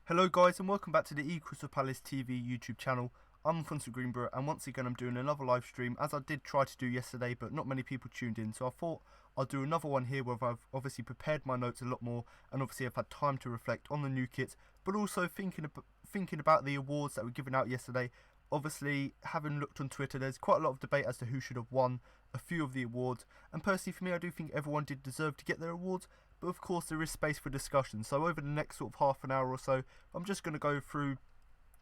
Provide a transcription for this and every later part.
Hello guys and welcome back to the Crystal Palace TV YouTube channel. I'm Alfonso Greenborough and once again I'm doing another live stream as I did try to do yesterday, but not many people tuned in, so I thought I'll do another one here where I've obviously prepared my notes a lot more and obviously I've had time to reflect on the new kits, but also thinking about the awards that were given out yesterday. Obviously, having looked on Twitter, there's quite a lot of debate as to who should have won a few of the awards, and personally for me I do think everyone did deserve to get their awards, but of course there is space for discussion. So over the next sort of half an hour or so, I'm just going to go through,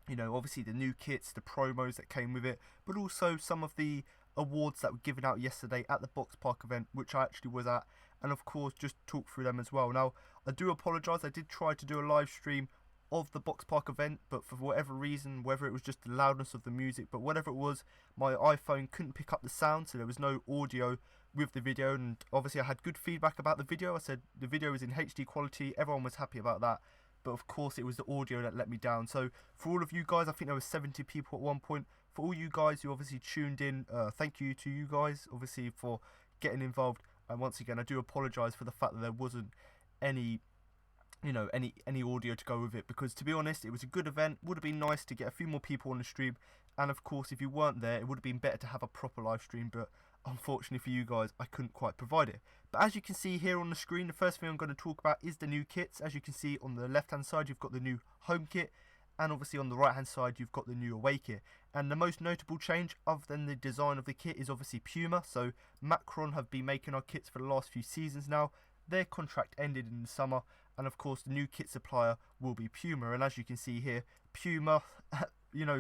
obviously the new kits, the promos that came with it, but also some of the awards that were given out yesterday at the Box Park event, which I actually was at, and of course just talk through them as well. Now, I do apologise, I did try to do a live stream of the Box Park event, but for whatever reason, whether it was just the loudness of the music, but whatever it was, my iPhone couldn't pick up the sound, so there was no audio with the video. And obviously I had good feedback about the video. I said the video is in HD quality, everyone was happy about that, but of course it was the audio that let me down. So for all of you guys, I think there were 70 people at one point, for all you guys who obviously tuned in, thank you to you guys obviously for getting involved. And once again I do apologise for the fact that there wasn't any audio to go with it, because to be honest it was a good event. Would have been nice to get a few more people on the stream, and of course if you weren't there it would have been better to have a proper live stream, but unfortunately for you guys I couldn't quite provide it. But as you can see here on the screen, the first thing I'm going to talk about is the new kits. As you can see on the left hand side you've got the new home kit, and obviously on the right hand side you've got the new away kit. And the most notable change other than the design of the kit is obviously PUMA. So Macron have been making our kits for the last few seasons now. Their contract ended in the summer, and of course the new kit supplier will be PUMA. And as you can see here, PUMA,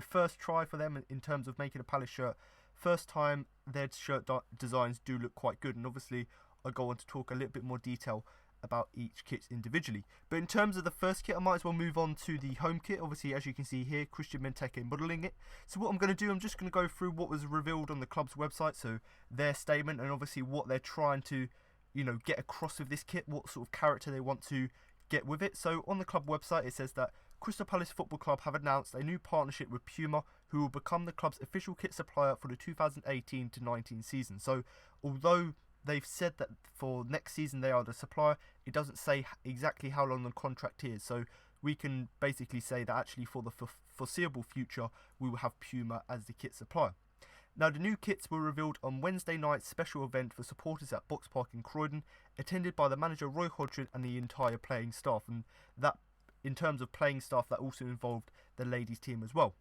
first try for them in terms of making a Palace shirt. First time their shirt designs do look quite good, and obviously I'll go on to talk a little bit more detail about each kit individually. But in terms of the first kit, I might as well move on to the home kit. Obviously, as you can see here, Christian Benteke modelling it. So what I'm going to do, I'm just going to go through what was revealed on the club's website, so their statement, and obviously what they're trying to get across with this kit, what sort of character they want to get with it. So on the club website it says that Crystal Palace Football Club have announced a new partnership with PUMA, who will become the club's official kit supplier for the 2018-19 season. So although they've said that for next season they are the supplier, it doesn't say exactly how long the contract is. So we can basically say that actually for the foreseeable future we will have PUMA as the kit supplier. Now, the new kits were revealed on Wednesday night's special event for supporters at Box Park in Croydon, attended by the manager Roy Hodgson and the entire playing staff, and that, in terms of playing staff, that also involved the ladies team as well.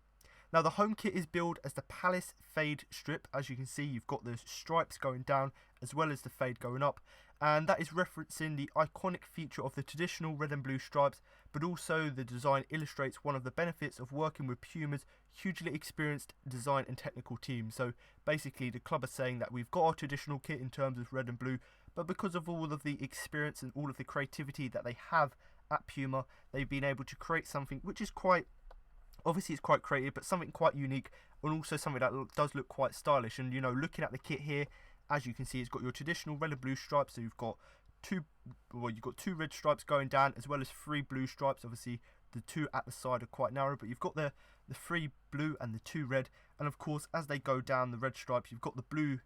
Now, the home kit is billed as the Palace Fade strip. As you can see, you've got the stripes going down as well as the fade going up, and that is referencing the iconic feature of the traditional red and blue stripes, but also the design illustrates one of the benefits of working with PUMA's hugely experienced design and technical team. So basically the club is saying that we've got our traditional kit in terms of red and blue, but because of all of the experience and all of the creativity that they have at PUMA, they've been able to create something which is quite, obviously it's quite creative, but something quite unique, and also something that does look quite stylish. And looking at the kit here, as you can see, it's got your traditional red and blue stripes. So you've got two red stripes going down as well as 3 blue stripes. Obviously the 2 at the side are quite narrow, but you've got the 3 blue and the 2 red, and of course as they go down the red stripes you've got the blue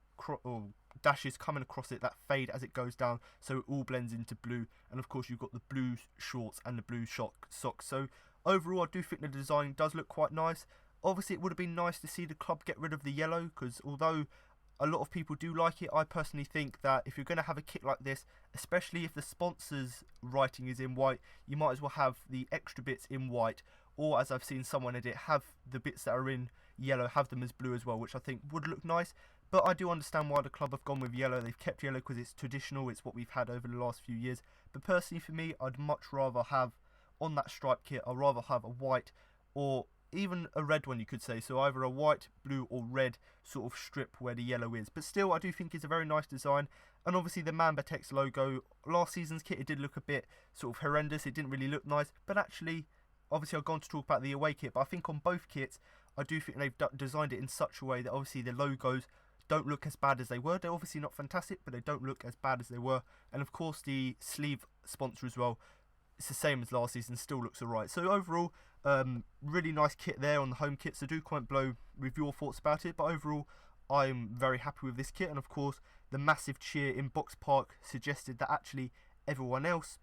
dashes coming across it that fade as it goes down, so it all blends into blue. And of course you've got the blue shorts and the blue socks. So overall I do think the design does look quite nice. Obviously it would have been nice to see the club get rid of the yellow, because although a lot of people do like it, I personally think that if you're going to have a kit like this, especially if the sponsor's writing is in white, you might as well have the extra bits in white, or as I've seen someone edit, have the bits that are in yellow, have them as blue as well, which I think would look nice. But I do understand why the club have gone with yellow. They've kept yellow because it's traditional, it's what we've had over the last few years. But personally for me, I'd much rather have, on that stripe kit, I'd rather have a white or even a red one, you could say. So either a white, blue or red sort of strip where the yellow is. But still I do think it's a very nice design. And obviously the Mamba Text logo, last season's kit, it did look a bit sort of horrendous, it didn't really look nice. But actually, obviously I've gone to talk about the away kit, but I think on both kits I do think they've designed it in such a way that obviously the logos don't look as bad as they were. They're obviously not fantastic, but they don't look as bad as they were. And of course the sleeve sponsor as well, it's the same as last season, still looks alright. So overall, really nice kit there on the home kit. So do comment below with your thoughts about it. But overall, I'm very happy with this kit. And of course, the massive cheer in Box Park suggested that actually everyone else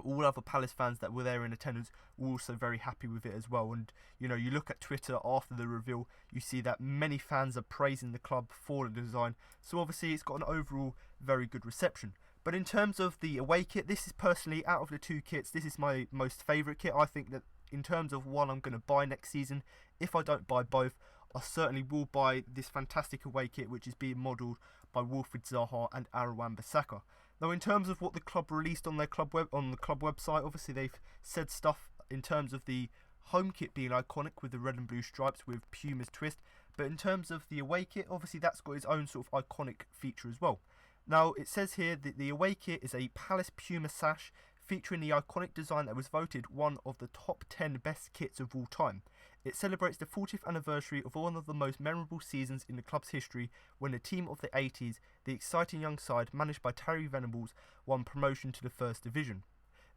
all other Palace fans that were there in attendance were also very happy with it as well. And you look at Twitter after the reveal, you see that many fans are praising the club for the design. So obviously it's got an overall very good reception. But in terms of the away kit, this is personally, out of the two kits, this is my most favourite kit. I think that in terms of one I'm going to buy next season, if I don't buy both, I certainly will buy this fantastic away kit, which is being modelled by Wilfried Zaha and Aaron Wan-Bissaka. Now, in terms of what the club released on their club website, obviously they've said stuff in terms of the home kit being iconic with the red and blue stripes with Puma's twist. But in terms of the away kit, obviously that's got its own sort of iconic feature as well. Now, it says here that the away kit is a Palace Puma sash featuring the iconic design that was voted one of the top 10 best kits of all time. It celebrates the 40th anniversary of one of the most memorable seasons in the club's history, when the team of the 80s, the exciting young side managed by Terry Venables, won promotion to the First Division.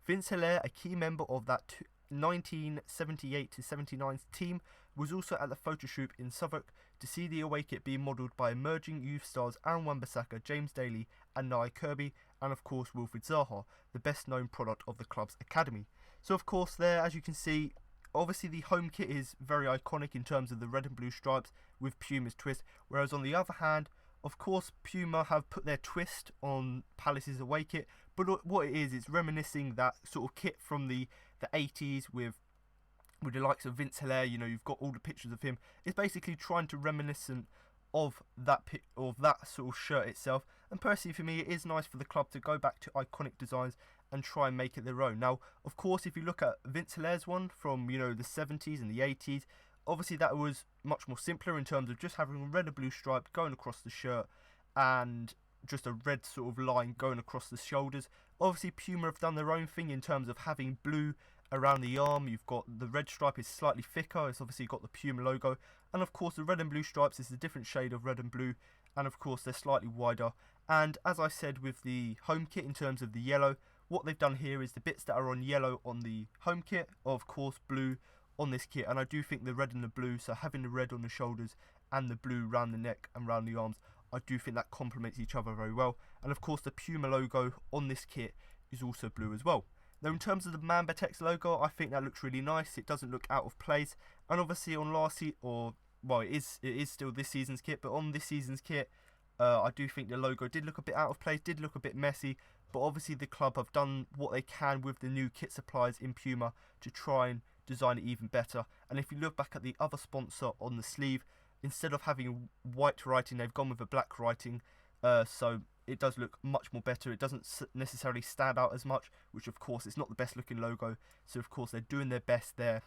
Vince Hilaire, a key member of that 1978-79 team, was also at the photo shoot in Southwark to see the away kit being modelled by emerging youth stars Aaron Wan-Bissaka, James Daly and Nia Kirby, and of course Wilfried Zaha, the best known product of the club's academy. So of course there, as you can see, obviously the home kit is very iconic in terms of the red and blue stripes with Puma's twist, whereas on the other hand, of course Puma have put their twist on Palace's away kit, but what it is, it's reminiscing that sort of kit from the 80s with the likes of Vince Hilaire. You've got all the pictures of him. It's basically trying to reminiscent of that sort of shirt itself. And personally for me, it is nice for the club to go back to iconic designs and try and make it their own. Now, of course, if you look at Vince Hilaire's one from the 70s and the 80s, obviously that was much more simpler in terms of just having a red and blue stripe going across the shirt and just a red sort of line going across the shoulders. Obviously Puma have done their own thing in terms of having blue around the arm. You've got the red stripe is slightly thicker, it's obviously got the Puma logo, and of course the red and blue stripes is a different shade of red and blue, and of course they're slightly wider. And as I said with the home kit, in terms of the yellow, what they've done here is the bits that are on yellow on the home kit are of course blue on this kit, and I do think the red and the blue, so having the red on the shoulders and the blue around the neck and around the arms, I do think that complements each other very well. And of course the Puma logo on this kit is also blue as well. Now, in terms of the Mambatex logo, I think that looks really nice. It doesn't look out of place. And obviously on it is still this season's kit, but on this season's kit, I do think the logo did look a bit out of place, did look a bit messy. But obviously the club have done what they can with the new kit suppliers in Puma to try and design it even better. And if you look back at the other sponsor on the sleeve, instead of having white writing, they've gone with a black writing. So it does look much more better. It doesn't necessarily stand out as much, which of course it's not the best looking logo. So of course they're doing their best there,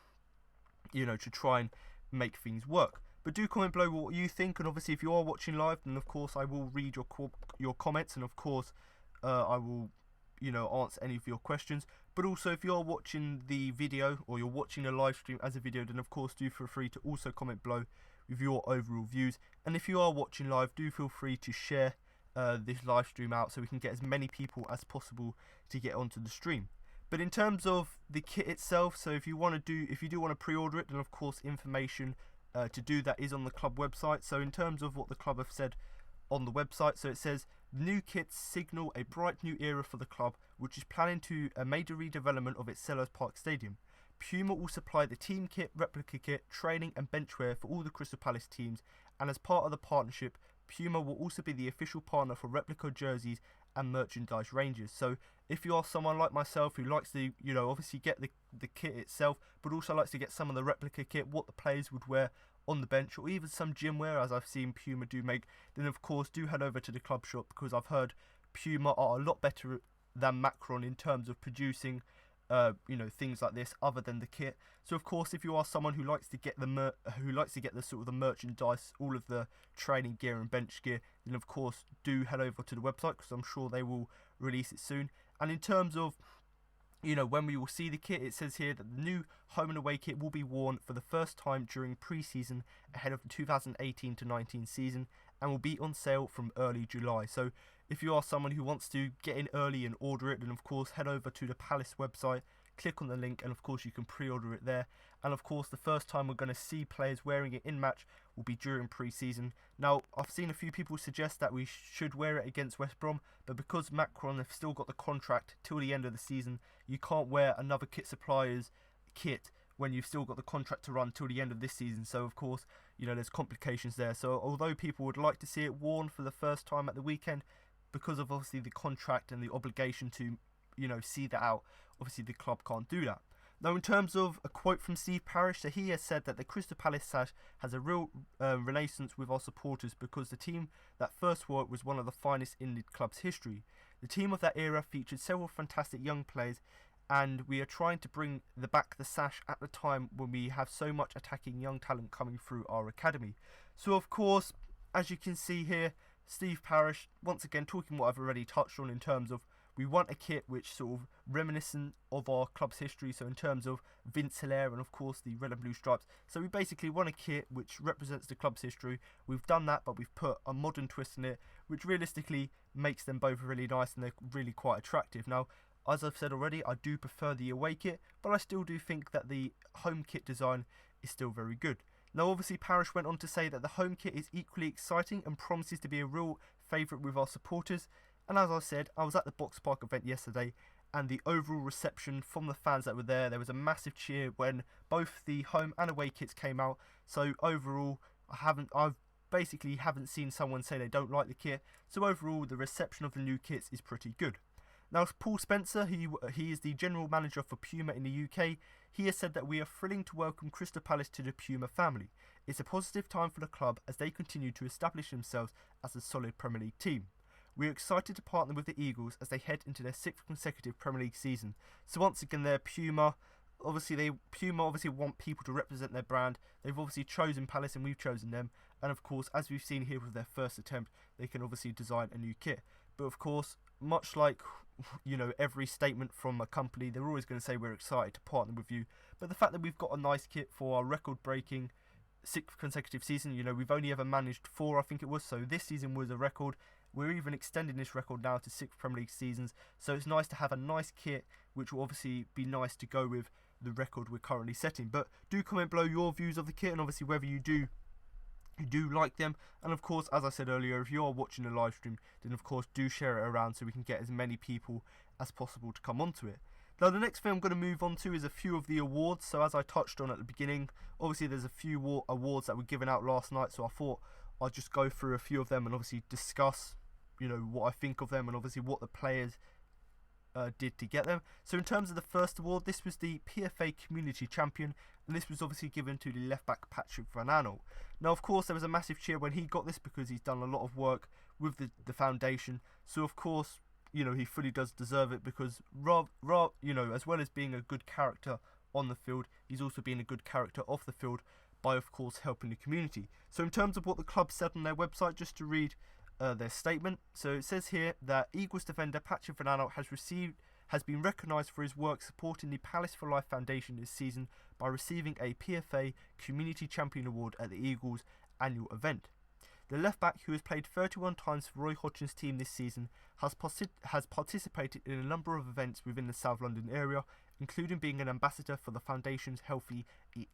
to try and make things work. But do comment below what you think, and obviously if you are watching live, then of course I will read your comments, and of course I will answer any of your questions. But also if you're watching the video or you're watching a live stream as a video, then of course do feel free to also comment below with your overall views. And if you are watching live, do feel free to share this live stream out so we can get as many people as possible to get onto the stream. But in terms of the kit itself, so if you do want to pre-order it, then of course information to do that is on the club website. So in terms of what the club have said on the website, so it says new kits signal a bright new era for the club, which is planning to a major redevelopment of its Sellers Park Stadium. Puma will supply the team kit, replica kit, training and benchwear for all the Crystal Palace teams, and as part of the partnership, Puma will also be the official partner for replica jerseys and merchandise ranges. So if you are someone like myself who likes to, obviously get the kit itself, but also likes to get some of the replica kit, what the players would wear on the bench, or even some gym wear, as I've seen Puma do make, then of course do head over to the club shop, because I've heard Puma are a lot better than Macron in terms of producing things like this other than the kit. So of course if you are someone who likes to get the sort of the merchandise, all of the training gear and bench gear, then of course do head over to the website, because I'm sure they will release it soon. And in terms of when we will see the kit, it says here that the new home and away kit will be worn for the first time during pre-season ahead of the 2018-19 season, and will be on sale from early July. So if you are someone who wants to get in early and order it, then of course head over to the Palace website, click on the link and of course you can pre-order it there. And of course the first time we're going to see players wearing it in match will be during pre-season. Now I've seen a few people suggest that we should wear it against West Brom, but because Macron have still got the contract till the end of the season, you can't wear another kit supplier's kit when you've still got the contract to run till the end of this season. So of course, you know, there's complications there. So although people would like to see it worn for the first time at the weekend, because of obviously the contract and the obligation to, you know, see that out, obviously the club can't do that. Now, in terms of a quote from Steve Parish, so he has said that the Crystal Palace sash has a real renaissance with our supporters because the team that first wore it was one of the finest in the club's history. The team of that era featured several fantastic young players, and we are trying to bring back the sash at the time when we have so much attacking young talent coming through our academy. So of course, as you can see here, Steve Parish, once again talking what I've already touched on in terms of we want a kit which sort of reminiscent of our club's history, so in terms of Vince Hilaire and of course the red and blue stripes. So we basically want a kit which represents the club's history. We've done that, but we've put a modern twist in it, which realistically makes them both really nice and they're really quite attractive. Now, as I've said already, I do prefer the away kit, but I still do think that the home kit design is still very good. Now obviously Parish went on to say that the home kit is equally exciting and promises to be a real favourite with our supporters. And as I said, I was at the Box Park event yesterday, and the overall reception from the fans that were there was a massive cheer when both the home and away kits came out. So overall, I've basically haven't seen someone say they don't like the kit. So overall, the reception of the new kits is pretty good. Now, Paul Spencer, he is the general manager for PUMA in the UK. He has said that we are thrilling to welcome Crystal Palace to the PUMA family. It's a positive time for the club as they continue to establish themselves as a solid Premier League team. We are excited to partner with the Eagles as they head into their 6th consecutive Premier League season. So once again, they're PUMA. PUMA obviously want people to represent their brand. They've obviously chosen Palace and we've chosen them. And of course, as we've seen here with their first attempt, they can obviously design a new kit. But of course, much like, you know, every statement from a company, they're always going to say we're excited to partner with you. But the fact that we've got a nice kit for our record-breaking 6th consecutive season, you know, we've only ever managed 4, I think it was. So this season was a record. We're even extending this record now to 6 Premier League seasons. So it's nice to have a nice kit, which will obviously be nice to go with the record we're currently setting. But do comment below your views of the kit and obviously whether you do like them. And of course, as I said earlier, if you are watching the live stream, then of course do share it around so we can get as many people as possible to come onto it. Now the next thing I'm going to move on to is a few of the awards. So as I touched on at the beginning, obviously there's a few awards that were given out last night, so I thought I'd just go through a few of them and obviously discuss, you know, what I think of them and obviously what the players did to get them. So in terms of the first award, this was the PFA Community Champion, and this was obviously given to the left back Patrick Van Aanholt. Now of course there was a massive cheer when he got this because he's done a lot of work with the foundation. So of course, you know, he fully does deserve it because you know, as well as being a good character on the field, he's also been a good character off the field by of course helping the community. So in terms of what the club said on their website, just to read their statement. So it says here that Eagles defender Patrick Van Aanholt has been recognised for his work supporting the Palace for Life Foundation this season by receiving a PFA Community Champion Award at the Eagles annual event. The left back, who has played 31 times for Roy Hodgson's team this season, has participated in a number of events within the South London area, including being an ambassador for the Foundation's Healthy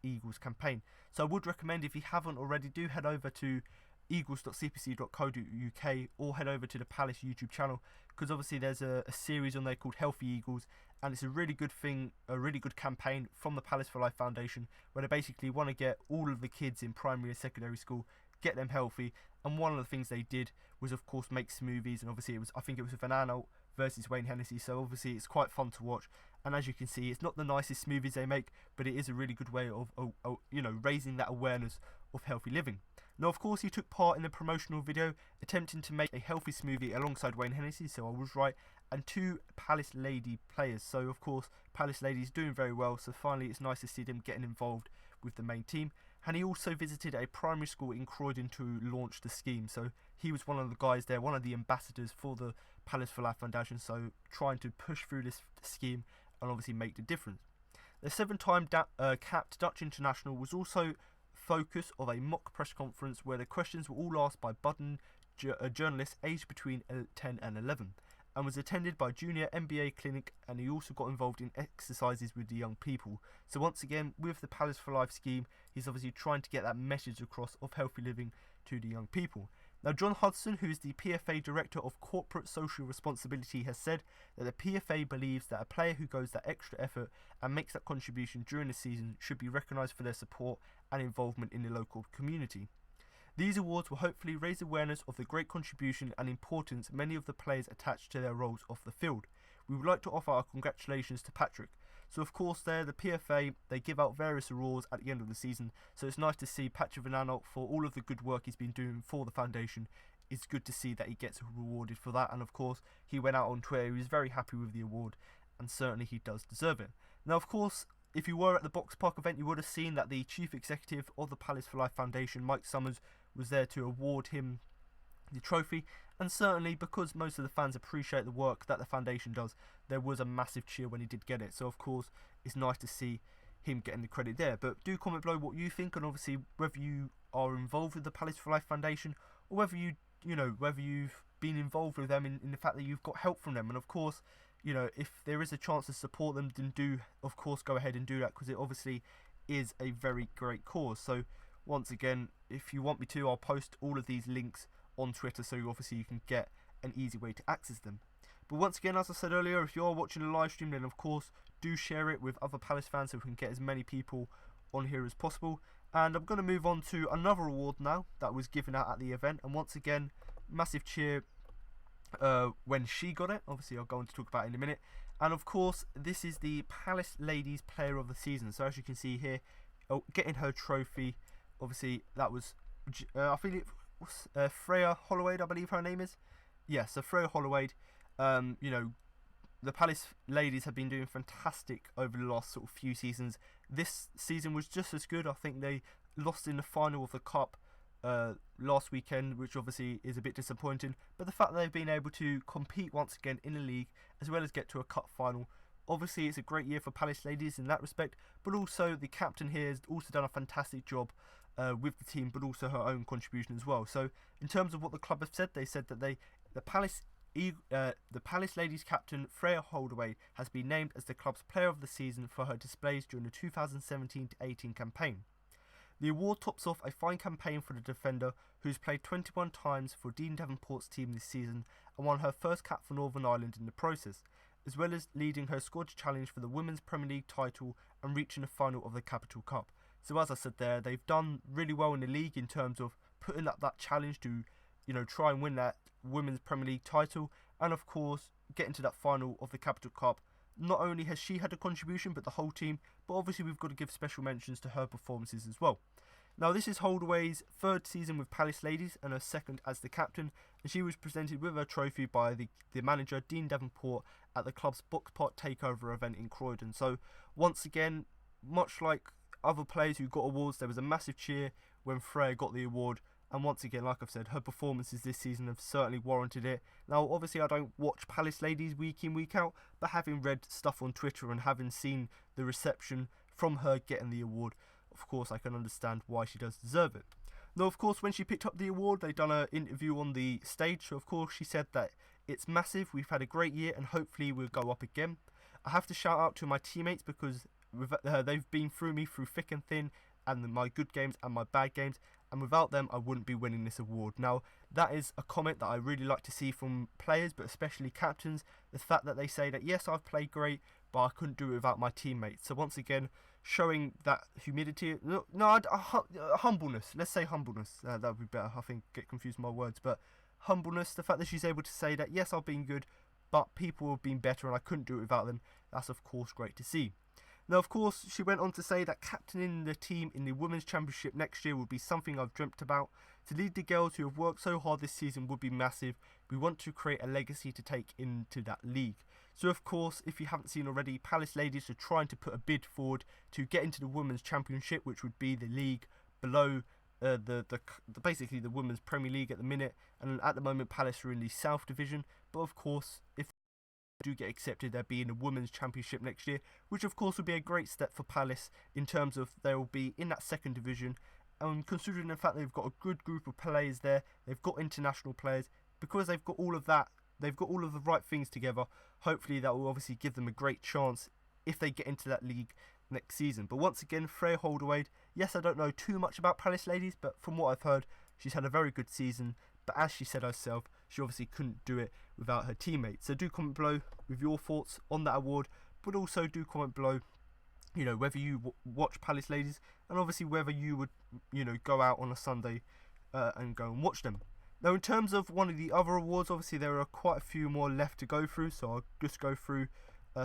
Eagles campaign. So I would recommend, if you haven't already, do head over to eagles.cpc.co.uk or head over to the Palace YouTube channel, because obviously there's a series on there called Healthy Eagles, and it's a really good thing, a really good campaign from the Palace for Life Foundation, where they basically want to get all of the kids in primary and secondary school, get them healthy. And one of the things they did was of course make smoothies, and obviously I think it was Van Aanholt versus Wayne Hennessy, so obviously it's quite fun to watch. And as you can see, it's not the nicest smoothies they make, but it is a really good way of you know, raising that awareness of healthy living. Now of course he took part in the promotional video attempting to make a healthy smoothie alongside Wayne Hennessy, so I was right, and 2 Palace Lady players. So of course Palace Ladies doing very well, so finally it's nice to see them getting involved with the main team. And he also visited a primary school in Croydon to launch the scheme, so he was one of the guys there, one of the ambassadors for the Palace for Life Foundation, so trying to push through this scheme and obviously make the difference. The 7-time capped Dutch international was also focus of a mock press conference where the questions were all asked by budding journalists aged between 10 and 11. and was attended by junior NBA clinic, and he also got involved in exercises with the young people. So once again, with the Palace for Life scheme, he's obviously trying to get that message across of healthy living to the young people. Now, John Hudson, who is the PFA Director of Corporate Social Responsibility, has said that the PFA believes that a player who goes that extra effort and makes that contribution during the season should be recognised for their support and involvement in the local community. These awards will hopefully raise awareness of the great contribution and importance many of the players attach to their roles off the field. We would like to offer our congratulations to Patrick. So of course there, the PFA, they give out various awards at the end of the season, so it's nice to see Patrick Van Aanholt for all of the good work he's been doing for the foundation. It's good to see that he gets rewarded for that, and of course he went out on Twitter, he was very happy with the award, and certainly he does deserve it. Now of course, if you were at the Box Park event, you would have seen that the Chief Executive of the Palace for Life Foundation, Mike Summers, was there to award him the trophy, and certainly because most of the fans appreciate the work that the foundation does, there was a massive cheer when he did get it. So of course it's nice to see him getting the credit there. But do comment below what you think, and obviously whether you are involved with the Palace for Life Foundation, or whether whether you've been involved with them in the fact that you've got help from them. And of course, if there is a chance to support them, then do of course go ahead and do that, because it obviously is a very great cause. So once again, if you want me to, I'll post all of these links on Twitter, so obviously you can get an easy way to access them. But once again, as I said earlier, if you're watching the live stream, then of course do share it with other Palace fans so we can get as many people on here as possible. And I'm going to move on to another award now that was given out at the event, and once again, massive cheer when she got it. Obviously I'll go on to talk about it in a minute. And of course, this is the Palace Ladies Player of the Season. So as you can see here, getting her trophy, obviously that was I think it was Freya Holloway, I believe her name is. Yes, so Freya Holloway. The Palace ladies have been doing fantastic over the last sort of few seasons. This season was just as good. I think they lost in the final of the cup last weekend, which obviously is a bit disappointing. But the fact that they've been able to compete once again in the league, as well as get to a cup final, obviously it's a great year for Palace ladies in that respect. But also the captain here has also done a fantastic job with the team, but also her own contribution as well. So in terms of what the club have said, they said that the Palace ladies captain Freya Holloway has been named as the club's player of the season for her displays during the 2017-18 campaign. The award tops off a fine campaign for the defender, who's played 21 times for Dean Devonport's team this season and won her first cap for Northern Ireland in the process, as well as leading her squad challenge for the Women's Premier League title and reaching the final of the Capital Cup. So as I said there, they've done really well in the league in terms of putting up that challenge to, try and win that Women's Premier League title, and of course getting to that final of the Capital Cup. Not only has she had a contribution, but the whole team, but obviously we've got to give special mentions to her performances as well. Now this is Holloway's third season with Palace Ladies and her second as the captain, and she was presented with her trophy by the manager Dean Devonport at the club's Box Park Takeover event in Croydon. So once again, much like other players who got awards, there was a massive cheer when Freya got the award. And once again, like I've said, her performances this season have certainly warranted it. Now, obviously, I don't watch Palace Ladies week in, week out, but having read stuff on Twitter and having seen the reception from her getting the award, of course, I can understand why she does deserve it. Now, of course, when she picked up the award, they done an interview on the stage. So, of course, she said that it's massive. We've had a great year, and hopefully we'll go up again. I have to shout out to my teammates because they've been through me through thick and thin, and my good games and my bad games, and without them I wouldn't be winning this award. Now that is a comment that I really like to see from players, but especially captains, the fact that they say that yes, I've played great, but I couldn't do it without my teammates. So once again, showing that humility, humbleness, let's say humbleness, that would be better. I think get confused with my words, but humbleness, the fact that she's able to say that yes, I've been good, but people have been better and I couldn't do it without them, that's of course great to see. Now, of course, she went on to say that captaining the team in the Women's Championship next year would be something I've dreamt about. To lead the girls who have worked so hard this season would be massive. We want to create a legacy to take into that league. So, of course, if you haven't seen already, Palace Ladies are trying to put a bid forward to get into the Women's Championship, which would be the league below basically the Women's Premier League at the minute. And at the moment, Palace are in the South Division. But, of course, if do get accepted, there being a Women's Championship next year, which of course would be a great step for Palace in terms of they will be in that second division, and considering the fact they've got a good group of players there, they've got international players, because they've got all of that they've got all of the right things together. Hopefully that will obviously give them a great chance if they get into that league next season. But once again, Freya Holderwade, yes, I don't know too much about Palace ladies, but from what I've heard, she's had a very good season. But as she said herself, she obviously couldn't do it without her teammates. So do comment below with your thoughts on that award, but also do comment below, whether you watch Palace ladies, and obviously whether you would, go out on a Sunday and go and watch them. Now, in terms of one of the other awards, obviously there are quite a few more left to go through, so I'll just go through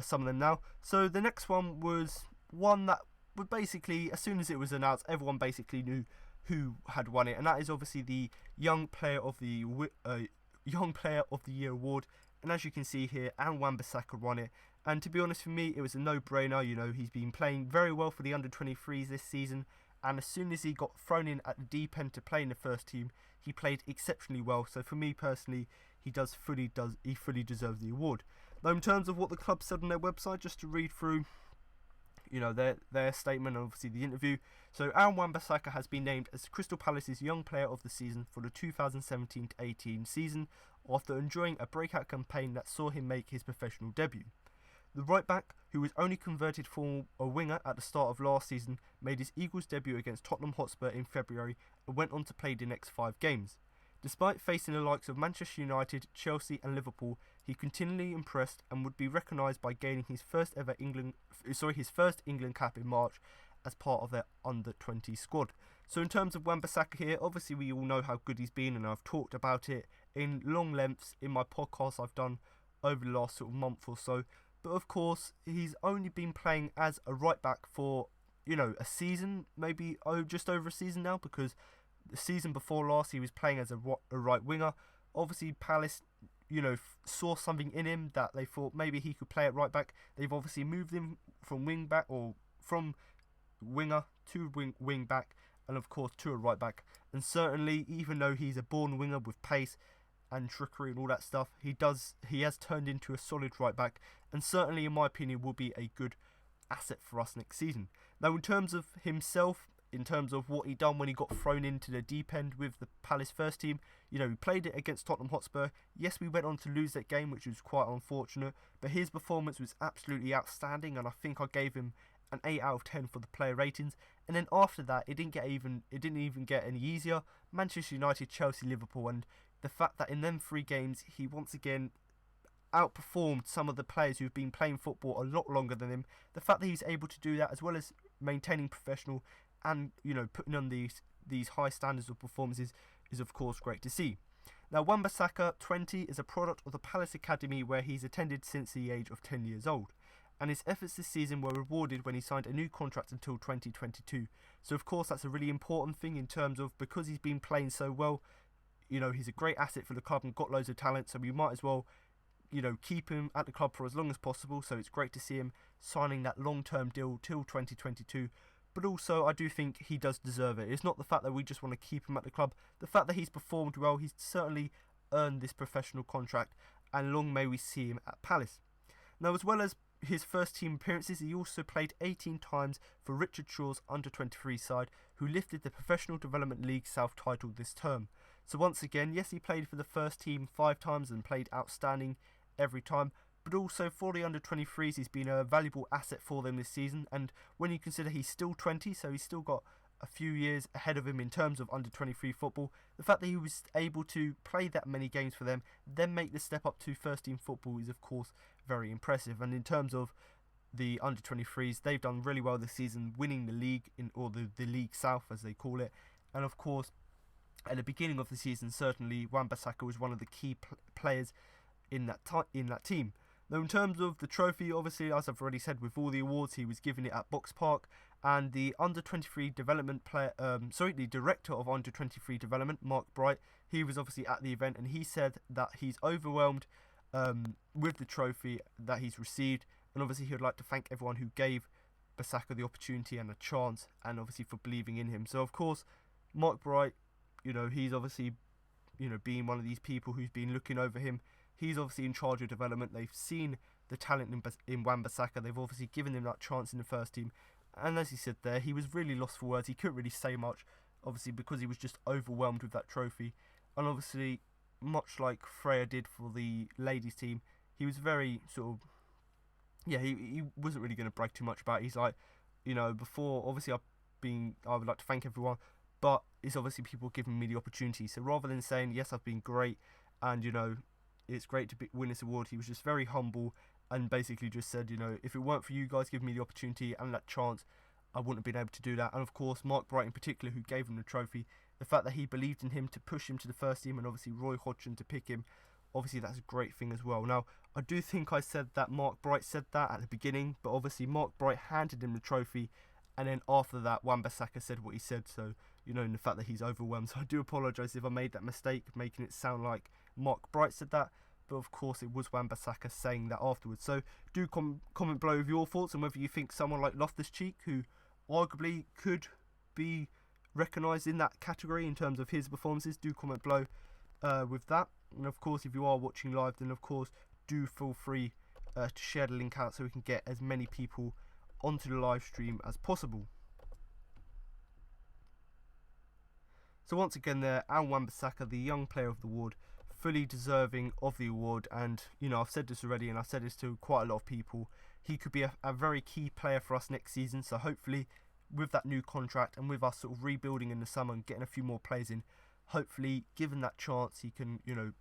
some of them now. So the next one was one that would basically, as soon as it was announced, everyone basically knew who had won it, and that is obviously the Young Player of the Year award. And as you can see here, Aaron Wan-Bissaka won it. And to be honest, for me, it was a no-brainer. He's been playing very well for the under-23s this season, and as soon as he got thrown in at the deep end to play in the first team, he played exceptionally well. So for me personally, he fully deserves the award. Now, in terms of what the club said on their website, just to read through, their statement and obviously the interview. So Aaron Wan-Bissaka has been named as Crystal Palace's Young Player of the Season for the 2017-18 season after enjoying a breakout campaign that saw him make his professional debut. The right back, who was only converted from a winger at the start of last season, made his Eagles debut against Tottenham Hotspur in February and went on to play the next 5 games. Despite facing the likes of Manchester United, Chelsea and Liverpool, he continually impressed and would be recognised by gaining his first England cap in March as part of their under-20 squad. So in terms of Wan-Bissaka here, obviously we all know how good he's been, and I've talked about it in long lengths in my podcast I've done over the last sort of month or so. But of course, he's only been playing as a right back for, a season, maybe just over a season now, because the season before last he was playing as a right winger. Obviously Palace, saw something in him that they thought maybe he could play at right back. They've obviously moved him from wing back, or from winger to wing back, and of course to a right back. And certainly, even though he's a born winger with pace and trickery and all that stuff, he has turned into a solid right back, and certainly in my opinion will be a good asset for us next season. Now, in terms of himself, in terms of what he done when he got thrown into the deep end with the Palace first team, we played it against Tottenham Hotspur. Yes, we went on to lose that game, which was quite unfortunate, but his performance was absolutely outstanding, and I think I gave him an 8 out of 10 for the player ratings. And then after that, it didn't even get any easier. Manchester United, Chelsea, Liverpool, and the fact that in them 3 games he once again outperformed some of the players who've been playing football a lot longer than him. The fact that he's able to do that, as well as maintaining professional and putting on these high standards of performances, is of course great to see. Now, Wan-Bissaka, 20, is a product of the Palace Academy, where he's attended since the age of 10 years old, and his efforts this season were rewarded when he signed a new contract until 2022. So of course that's a really important thing, in terms of, because he's been playing so well, he's a great asset for the club and got loads of talent, so we might as well keep him at the club for as long as possible. So it's great to see him signing that long-term deal till 2022. But also, I do think he does deserve it. It's not the fact that we just want to keep him at the club. The fact that he's performed well, he's certainly earned this professional contract, and long may we see him at Palace. Now, as well as his first team appearances, he also played 18 times for Richard Shaw's under-23 side, who lifted the Professional Development League South title this term. So once again, yes, he played for the first team 5 times and played outstanding every time, but also for the under-23s, he's been a valuable asset for them this season. And when you consider he's still 20, so he's still got a few years ahead of him in terms of under-23 football, the fact that he was able to play that many games for them, then make the step up to first team football, is of course very impressive. And in terms of the under-23s, they've done really well this season, winning the league, or the League South as they call it. And of course, at the beginning of the season, certainly Wan-Bissaka was one of the key players in that team. Now, in terms of the trophy, obviously, as I've already said, with all the awards, he was given it at Box Park, and the under-23 development the director of under-23 development, Mark Bright, he was obviously at the event, and he said that he's overwhelmed with the trophy that he's received, and obviously he would like to thank everyone who gave Bissaka the opportunity and a chance, and obviously for believing in him. So of course, Mark Bright, he's obviously, being one of these people who's been looking over him. He's obviously in charge of development. They've seen the talent in Wan-Bissaka. They've obviously given him that chance in the first team. And as he said there, he was really lost for words. He couldn't really say much, obviously, because he was just overwhelmed with that trophy. And obviously, much like Freya did for the ladies team, he was very sort of, yeah, he wasn't really going to brag too much about it. He's like, before, obviously I would like to thank everyone, but it's obviously people giving me the opportunity. So rather than saying, yes, I've been great, and, it's great to win this award, he was just very humble and basically just said, if it weren't for you guys giving me the opportunity and that chance, I wouldn't have been able to do that. And of course, Mark Bright in particular, who gave him the trophy, the fact that he believed in him to push him to the first team, and obviously Roy Hodgson to pick him, obviously that's a great thing as well. Now, I do think I said that Mark Bright said that at the beginning, but obviously Mark Bright handed him the trophy, and then after that, Wan-Bissaka said what he said, so, in the fact that he's overwhelmed. So I do apologise if I made that mistake, making it sound like Mark Bright said that, but of course it was Wan-Bissaka saying that afterwards. So do comment below with your thoughts, and whether you think someone like Loftus-Cheek, who arguably could be recognised in that category in terms of his performances, do comment below with that. And of course, if you are watching live, then of course do feel free to share the link out so we can get as many people onto the live stream as possible. So once again there, Wan-Bissaka, the young player of the award, fully deserving of the award. And I've said this already, and I've said this to quite a lot of people, he could be a very key player for us next season. So hopefully with that new contract and with us sort of rebuilding in the summer and getting a few more players in, hopefully given that chance he can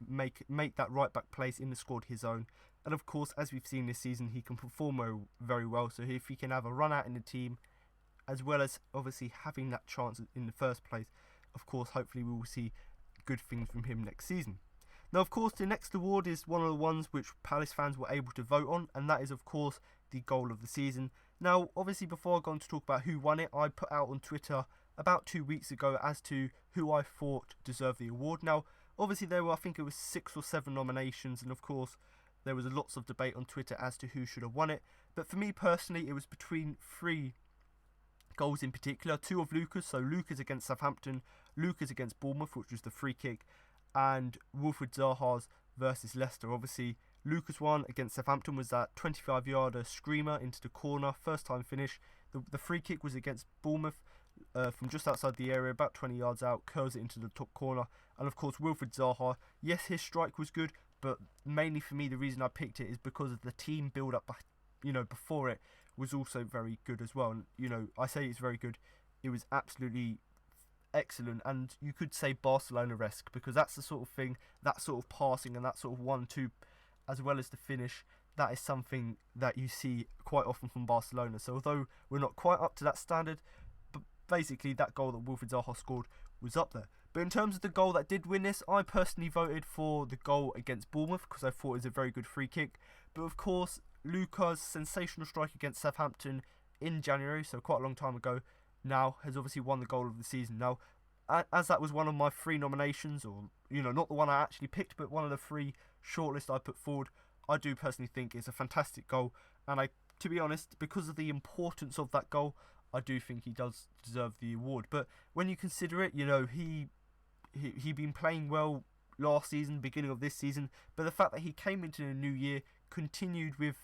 make that right back place in the squad his own. And of course, as we've seen this season, he can perform very well. So if he can have a run out in the team, as well as obviously having that chance in the first place, of course hopefully we will see good things from him next season. Now of course the next award is one of the ones which Palace fans were able to vote on, and that is of course the goal of the season. Now obviously before I go on to talk about who won it, I put out on Twitter about 2 weeks ago as to who I thought deserved the award. Now obviously there were, I think it was 6 or 7 nominations, and of course there was lots of debate on Twitter as to who should have won it. But for me personally, it was between 3 goals in particular. 2 of Lucas, so Lucas against Southampton, Lucas against Bournemouth, which was the free kick, and Wilfried Zaha's versus Leicester. Obviously Lucas one against Southampton was that 25-yarder screamer into the corner, first time finish. The free kick was against Bournemouth from just outside the area, about 20 yards out, curls it into the top corner. And of course Wilfried Zaha, yes, his strike was good, but mainly for me the reason I picked it is because of the team build up before it was also very good as well. And I say it's very good, it was absolutely excellent, and you could say Barcelona-esque, because that's the sort of thing, that sort of passing and that sort of 1-2 as well as the finish, that is something that you see quite often from Barcelona. So although we're not quite up to that standard, but basically that goal that Wilfried Zaha scored was up there. But in terms of the goal that did win this, I personally voted for the goal against Bournemouth because I thought it was a very good free kick. But of course Luka's sensational strike against Southampton in January, so quite a long time ago now, has obviously won the goal of the season. Now, as that was one of my 3 nominations, or not the one I actually picked, but one of the 3 shortlists I put forward, I do personally think it's a fantastic goal. And to be honest, because of the importance of that goal, I do think he does deserve the award. But when you consider it, he been playing well last season, beginning of this season, but the fact that he came into the new year, continued with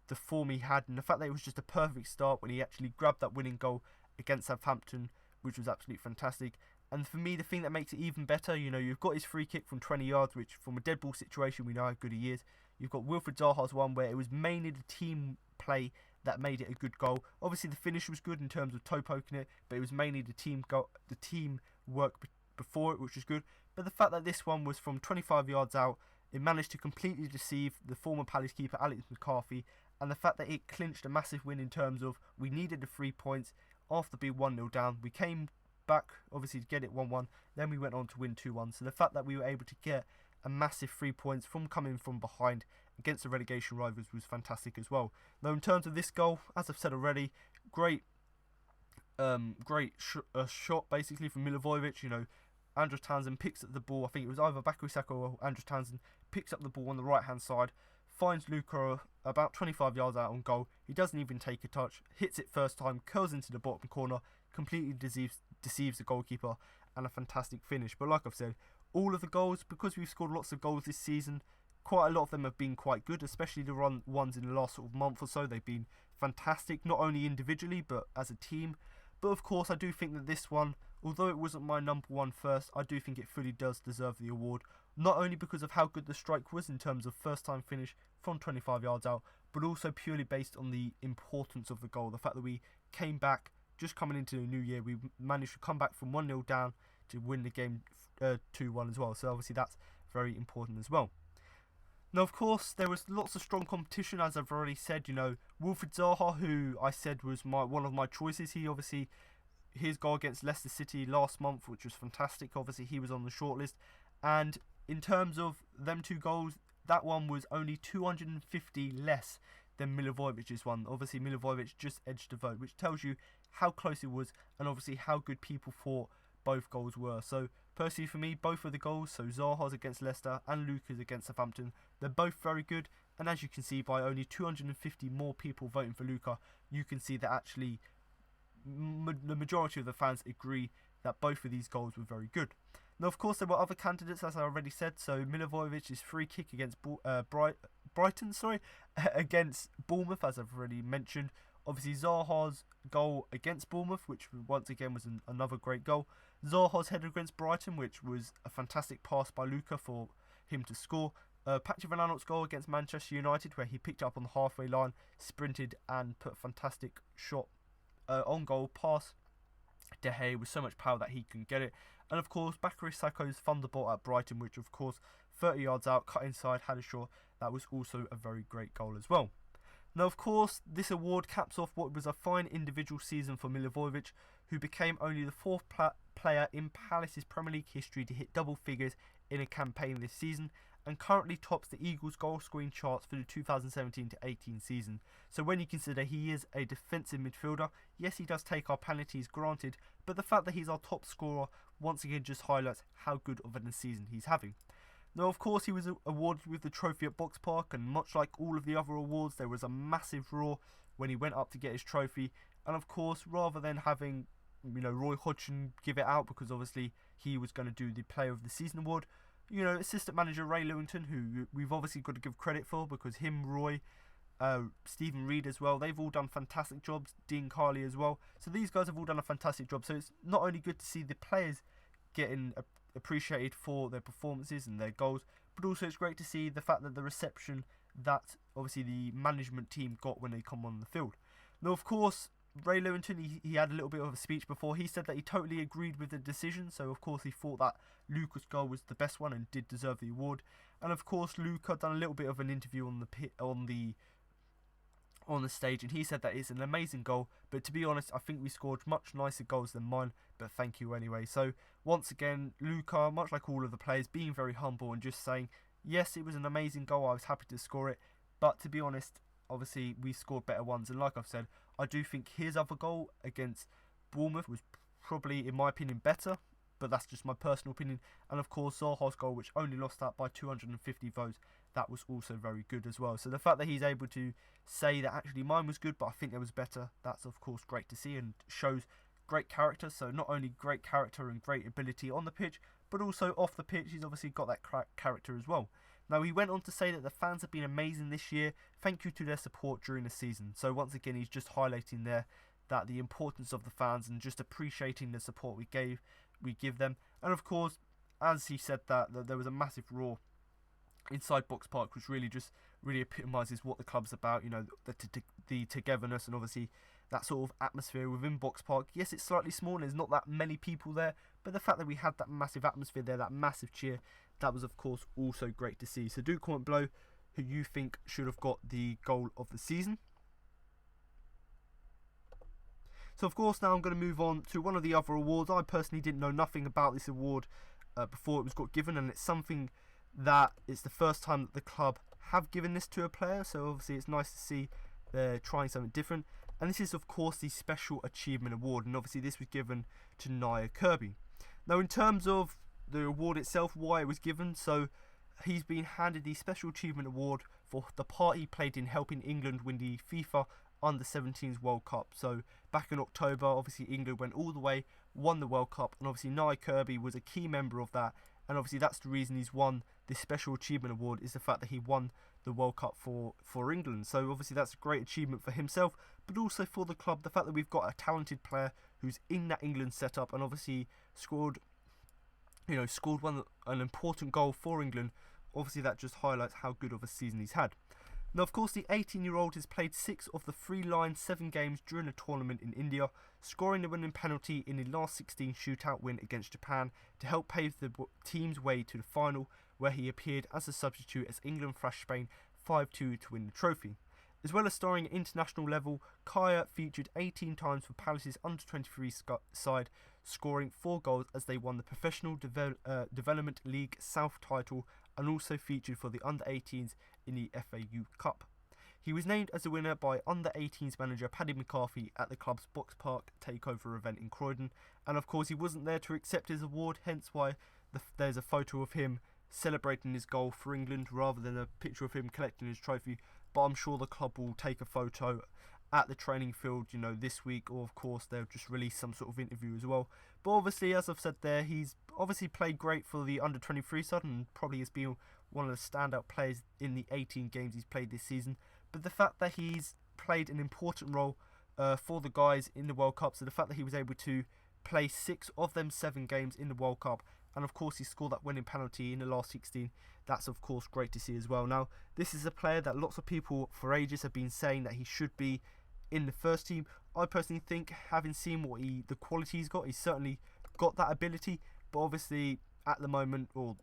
the form he had, and the fact that it was just a perfect start when he actually grabbed that winning goal against Southampton, which was absolutely fantastic. And for me, the thing that makes it even better, you've got his free kick from 20 yards, which from a dead ball situation, we know how good he is. You've got Wilfried Zaha's one where it was mainly the team play that made it a good goal. Obviously the finish was good in terms of toe poking it, but it was mainly the team work before it, which was good. But the fact that this one was from 25 yards out, it managed to completely deceive the former Palace keeper Alex McCarthy, and the fact that it clinched a massive win in terms of we needed the 3 points after being 1-0 down. We came back obviously to get it 1-1, then we went on to win 2-1. So the fact that we were able to get a massive 3 points from coming from behind against the relegation rivals was fantastic as well. Now in terms of this goal, as I've said already, great shot basically from Milivojevic. Andros Townsend picks up the ball, I think it was either Baku Saka or Andros Townsend, picks up the ball on the right hand side, finds Luka about 25 yards out on goal. He doesn't even take a touch, hits it first time, curls into the bottom corner, completely deceives the goalkeeper, and a fantastic finish. But like I've said, all of the goals, because we've scored lots of goals this season, quite a lot of them have been quite good, especially the ones in the last sort of month or so. They've been fantastic, not only individually but as a team. But of course I do think that this one, although it wasn't my number one first, I do think it fully does deserve the award, not only because of how good the strike was in terms of first time finish from 25 yards out, but also purely based on the importance of the goal, the fact that we came back, just coming into the new year, we managed to come back from 1-0 down to win the game 2-1 as well, so obviously that's very important as well. Now, of course, there was lots of strong competition, as I've already said. Wilfried Zaha, who I said was one of my choices. His goal against Leicester City last month, which was fantastic. Obviously, he was on the shortlist. And in terms of them 2 goals, that one was only 250 less than Milivojevic's one. Obviously, Milivojevic just edged the vote, which tells you how close it was and obviously how good people thought both goals were. So personally for me, both of the goals, so Zaha's against Leicester and Luka's against Southampton, they're both very good. And as you can see, by only 250 more people voting for Luka, you can see that actually the majority of the fans agree that both of these goals were very good. Now, of course, there were other candidates, as I already said. So Milivojevic's free kick against Brighton, against Bournemouth, as I've already mentioned. Obviously, Zaha's goal against Bournemouth, which once again was another great goal. Zaha's header against Brighton, which was a fantastic pass by Luka for him to score. Patrick Van Aanholt's goal against Manchester United, where he picked up on the halfway line, sprinted and put a fantastic shot on goal past De Gea with so much power that he couldn't get it. And of course, Bakary Sakho's thunderbolt at Brighton, which of course 30 yards out, cut inside, had a shot. That was also a very great goal as well. Now, of course, this award caps off what was a fine individual season for Milivojevic, who became only the 4th player in Palace's Premier League history to hit double figures in a campaign this season, and currently tops the Eagles goal scoring charts for the 2017-18 season. So when you consider he is a defensive midfielder, yes, he does take our penalties, granted, but the fact that he's our top scorer once again just highlights how good of a season he's having. Now, of course, he was awarded with the trophy at Box Park, and much like all of the other awards, there was a massive roar when he went up to get his trophy. And of course, rather than having Roy Hodgson give it out, because obviously he was going to do the Player of the Season award, assistant manager Ray Lewington, who we've obviously got to give credit for, because him, Roy, Stephen Reed as well, they've all done fantastic jobs, Dean Carley as well. So these guys have all done a fantastic job. So it's not only good to see the players getting appreciated for their performances and their goals, but also it's great to see the fact that the reception that obviously the management team got when they come on the field. Now, of course, Ray Lewington, he had a little bit of a speech before. He said that he totally agreed with the decision, so of course he thought that Luka's goal was the best one and did deserve the award. And of course, Luka done a little bit of an interview on the stage, and he said that it's an amazing goal, but to be honest, I think we scored much nicer goals than mine, but thank you anyway. So once again, Luka, much like all of the players, being very humble and just saying, yes, it was an amazing goal, I was happy to score it, but to be honest, obviously we scored better ones, and like I've said, I do think his other goal against Bournemouth was probably, in my opinion, better, but that's just my personal opinion. And of course, Zaha's goal, which only lost that by 250 votes, that was also very good as well. So the fact that he's able to say that actually mine was good, but I think there was better, that's of course great to see and shows great character. So not only great character and great ability on the pitch, but also off the pitch, he's obviously got that character as well. Now, he went on to say that the fans have been amazing this year. Thank you to their support during the season. So once again, he's just highlighting there that the importance of the fans and just appreciating the support we give them. And of course, as he said that there was a massive roar inside Box Park, which really epitomises what the club's about. The togetherness and obviously that sort of atmosphere within Box Park. Yes, it's slightly small and there's not that many people there, but the fact that we had that massive atmosphere there, that massive cheer, that was of course also great to see. So do comment below who you think should have got the goal of the season. So of course, now I'm going to move on to one of the other awards. I personally didn't know nothing about this award before it was got given, and it's something that it's the first time that the club have given this to a player, so obviously it's nice to see they're trying something different. And this is of course the Special Achievement Award, and obviously this was given to Nia Kirby. Now, in terms of the award itself, why it was given, so he's been handed the Special Achievement Award for the part he played in helping England win the FIFA Under-17s World Cup. So back in October, obviously England went all the way, won the World Cup, and obviously Nia Kirby was a key member of that, and obviously that's the reason he's won this Special Achievement Award, is the fact that he won the World Cup for England. So obviously that's a great achievement for himself, but also for the club. The fact that we've got a talented player who's in that England setup and obviously scored an important goal for England. Obviously that just highlights how good of a season he's had. Now, of course, the 18-year-old has played 6 of the 3-line 7 games during a tournament in India, scoring the winning penalty in the last 16 shootout win against Japan to help pave the team's way to the final, where he appeared as a substitute as England thrashed Spain 5-2 to win the trophy. As well as starring at international level, Kaya featured 18 times for Palace's under-23 side, scoring 4 goals as they won the Professional Development League South title, and also featured for the under-18s in the FAU Cup. He was named as a winner by under-18s manager Paddy McCarthy at the club's Box Park takeover event in Croydon, and of course he wasn't there to accept his award, hence why there's a photo of him celebrating his goal for England rather than a picture of him collecting his trophy. But I'm sure the club will take a photo at the training field, this week, or of course they'll just release some sort of interview as well. But obviously, as I've said there, he's obviously played great for the under-23 side and probably has been one of the standout players in the 18 games he's played this season. But the fact that he's played an important role for the guys in the World Cup, so the fact that he was able to play 6 of them 7 games in the World Cup, and of course he scored that winning penalty in the last 16, that's of course great to see as well. Now, this is a player that lots of people for ages have been saying that he should be in the first team. I personally think, having seen the quality he's got, he's certainly got that ability, but obviously at the moment, or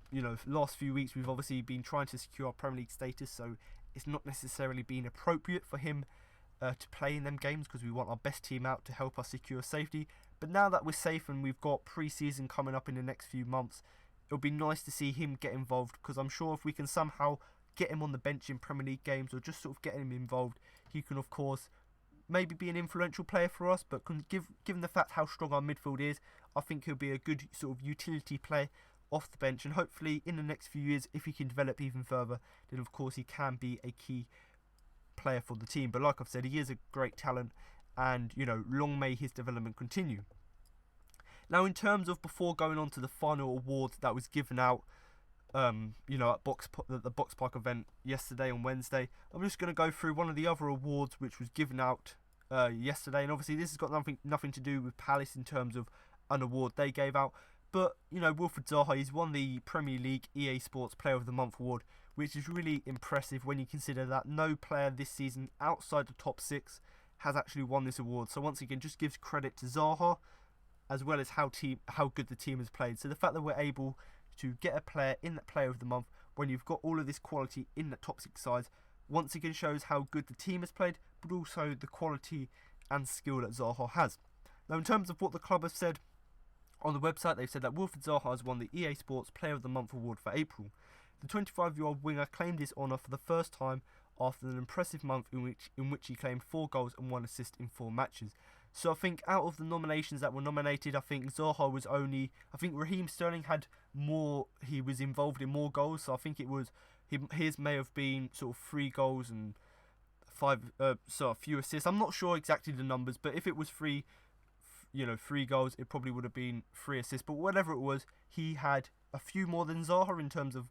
last few weeks, we've obviously been trying to secure our Premier League status, so it's not necessarily been appropriate for him to play in them games because we want our best team out to help us secure safety. But now that we're safe and we've got pre-season coming up in the next few months, it'll be nice to see him get involved, because I'm sure if we can somehow get him on the bench in Premier League games or just sort of get him involved, he can of course maybe be an influential player for us, but given the fact how strong our midfield is, I think he'll be a good sort of utility player off the bench, and hopefully in the next few years, if he can develop even further, then of course he can be a key player for the team. But like I've said, he is a great talent, and long may his development continue. Now, in terms of before going on to the final award that was given out at the Box Park event yesterday on Wednesday, I'm just going to go through one of the other awards which was given out yesterday, and obviously this has got nothing to do with Palace in terms of an award they gave out, but Wilfried Zaha, he's won the Premier League EA Sports Player of the Month award, which is really impressive when you consider that no player this season outside the top 6 has actually won this award. So once again, just gives credit to Zaha, as well as how good the team has played. So the fact that we're able to get a player in that Player of the Month when you've got all of this quality in the top 6 sides, once again shows how good the team has played, but also the quality and skill that Zaha has. Now, in terms of what the club has said on the website, they've said that Wilfried Zaha has won the EA Sports Player of the Month award for April. The 25-year-old winger claimed this honour for the first time after an impressive month in which he claimed 4 goals and 1 assist in 4 matches. So I think out of the nominations that were nominated, I think Zaha was only... I think Raheem Sterling had more... He was involved in more goals, so I think it was... His may have been sort of 3 goals and 5... a few assists. I'm not sure exactly the numbers, but if it was 3 goals, it probably would have been 3 assists. But whatever it was, he had a few more than Zaha in terms of,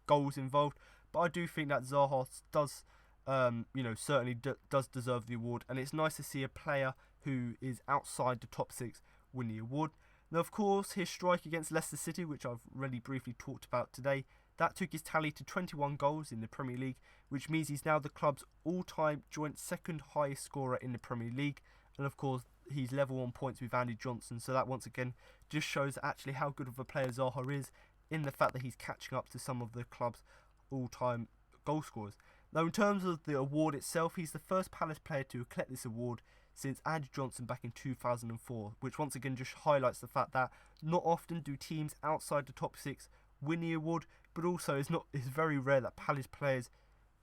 goals involved. But I do think that Zaha does... certainly does deserve the award, and it's nice to see a player who is outside the top 6 win the award. Now, of course, his strike against Leicester City, which I've really briefly talked about today, that took his tally to 21 goals in the Premier League, which means he's now the club's all-time joint second highest scorer in the Premier League, and of course he's level on points with Andy Johnson, so that once again just shows actually how good of a player Zaha is, in the fact that he's catching up to some of the club's all-time goal scorers. Now, in terms of the award itself, he's the first Palace player to collect this award since Andy Johnson back in 2004, which once again just highlights the fact that not often do teams outside the top 6 win the award, but also it's very rare that Palace players